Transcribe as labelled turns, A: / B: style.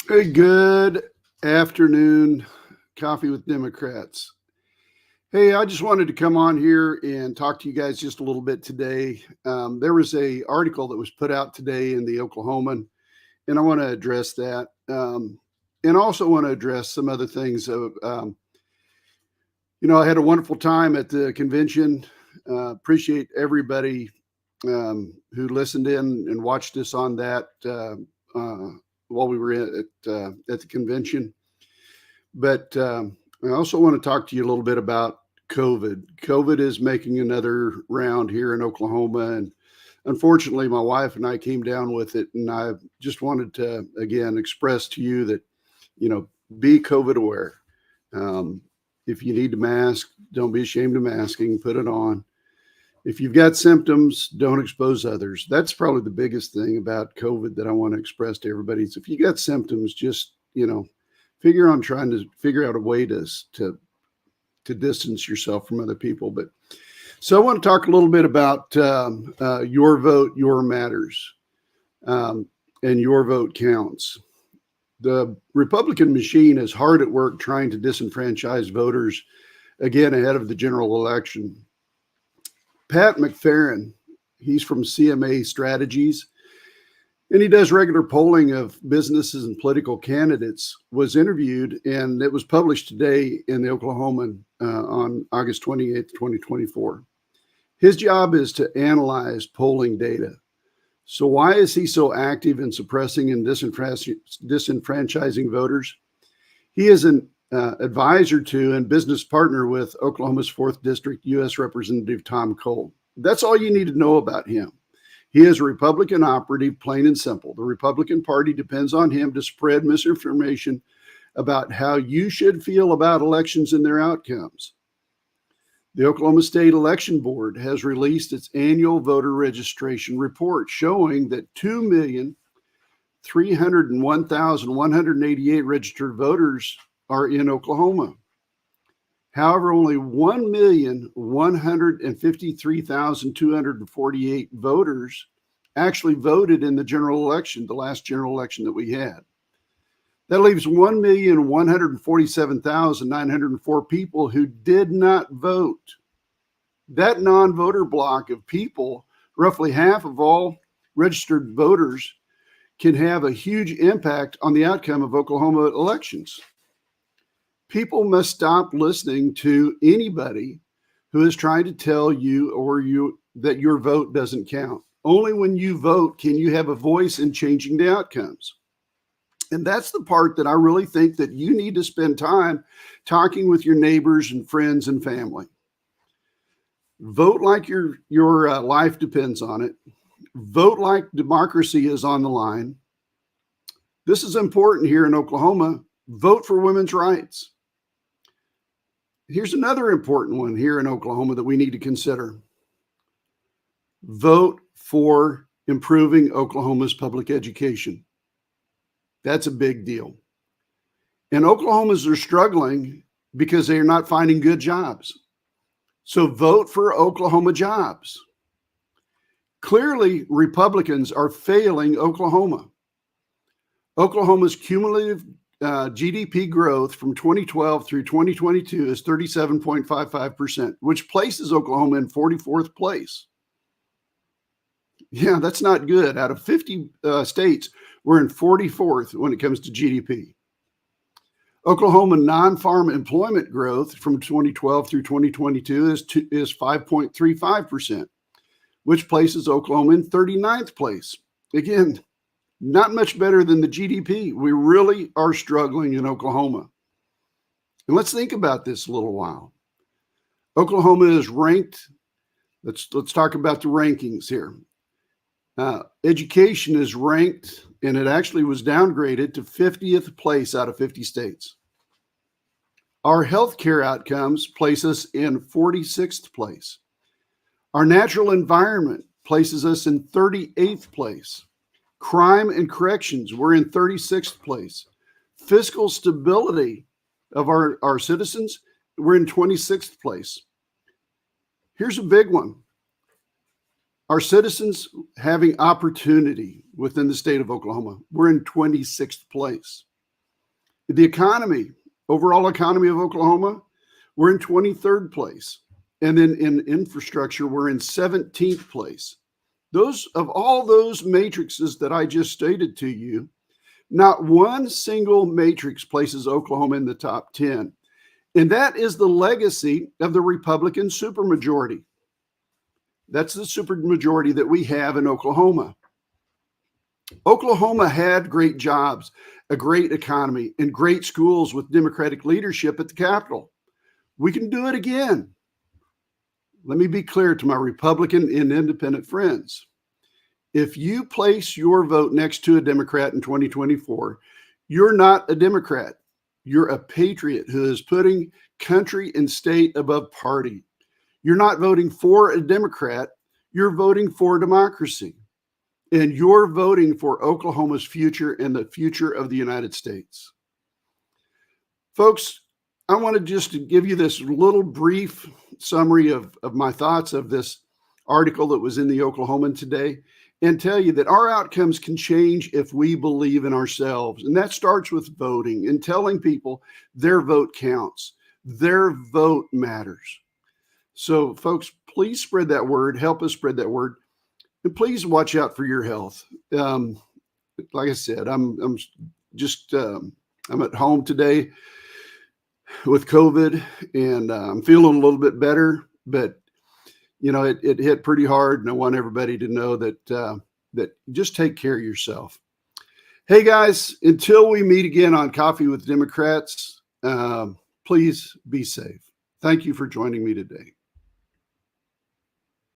A: Hey, good afternoon, Coffee with Democrats. Hey, I just wanted to come on here and talk to you guys just a little bit today. There was a article that was put out today in the Oklahoman, and I want to address that, and also want to address some other things. I had a wonderful time at the convention. Appreciate everybody who listened in and watched us on that. While we were at the convention. But I also want to talk to you a little bit about COVID. COVID is making another round here in Oklahoma. And unfortunately, my wife and I came down with it. And I just wanted to, again, express to you that, be COVID aware. If you need to mask, don't be ashamed of masking, put it on. If you've got symptoms, don't expose others. That's probably the biggest thing about COVID that I want to express to everybody. Is if you got symptoms, just, trying to figure out a way to distance yourself from other people. But so I want to talk a little bit about your vote, your matters, and your vote counts. The Republican machine is hard at work trying to disenfranchise voters again ahead of the general election. Pat McFerrin, he's from CMA Strategies, and he does regular polling of businesses and political candidates, was interviewed, and it was published today in the Oklahoman on August 28th, 2024. His job is to analyze polling data. So why is he so active in suppressing and disenfranchising voters? He is an advisor to and business partner with Oklahoma's 4th District U.S. Representative Tom Cole. That's all you need to know about him. He is a Republican operative, plain and simple. The Republican Party depends on him to spread misinformation about how you should feel about elections and their outcomes. The Oklahoma State Election Board has released its annual voter registration report showing that 2,301,188 registered voters are in Oklahoma. However, only 1,153,248 voters actually voted in the general election, the last general election that we had. That leaves 1,147,904 people who did not vote. That non-voter block of people, roughly half of all registered voters, can have a huge impact on the outcome of Oklahoma elections. People must stop listening to anybody who is trying to tell you that your vote doesn't count. Only when you vote can you have a voice in changing the outcomes. And that's the part that I really think that you need to spend time talking with your neighbors and friends and family. Vote like your life depends on it. Vote like democracy is on the line. This is important here in Oklahoma. Vote for women's rights. Here's another important one here in Oklahoma that we need to consider. Vote for improving Oklahoma's public education. That's a big deal. And Oklahomans are struggling because they are not finding good jobs. So vote for Oklahoma jobs. Clearly, Republicans are failing Oklahoma. Oklahoma's cumulative GDP growth from 2012 through 2022 is 37.55%, which places Oklahoma in 44th place. Yeah, that's not good. Out of 50 states, we're in 44th when it comes to GDP. Oklahoma non-farm employment growth from 2012 through 2022 is 5.35%, which places Oklahoma in 39th place. Again, not much better than the GDP. We really are struggling in Oklahoma. And let's think about this a little while. Oklahoma is ranked. Let's talk about the rankings here. Education is ranked, and it actually was downgraded to 50th place out of 50 states. Our healthcare outcomes place us in 46th place. Our natural environment places us in 38th place. Crime and corrections, we're in 36th place. Fiscal stability of our citizens, we're in 26th place. Here's a big one. Our citizens having opportunity within the state of Oklahoma, we're in 26th place. The economy, overall economy of Oklahoma, we're in 23rd place. And then in infrastructure, we're in 17th place. Those of all those matrices that I just stated to you, not one single matrix places Oklahoma in the top 10. And that is the legacy of the Republican supermajority. That's the supermajority that we have in Oklahoma. Oklahoma had great jobs, a great economy, and great schools with Democratic leadership at the Capitol. We can do it again. Let me be clear to my Republican and independent friends. If you place your vote next to a Democrat in 2024, you're not a Democrat. You're a patriot who is putting country and state above party. You're not voting for a Democrat. You're voting for democracy. And you're voting for Oklahoma's future and the future of the United States. Folks, I wanted just to give you this little brief summary of my thoughts of this article that was in the Oklahoman today, and tell you that our outcomes can change if we believe in ourselves. And that starts with voting and telling people their vote counts. Their vote matters. So folks, please spread that word. Help us spread that word. And please watch out for your health. Like I said, I'm at home today with COVID, and I'm feeling a little bit better, but you know, it hit pretty hard, and I want everybody to know that that just take care of yourself. Hey guys, until we meet again on Coffee with Democrats, please be safe. Thank you for joining me today.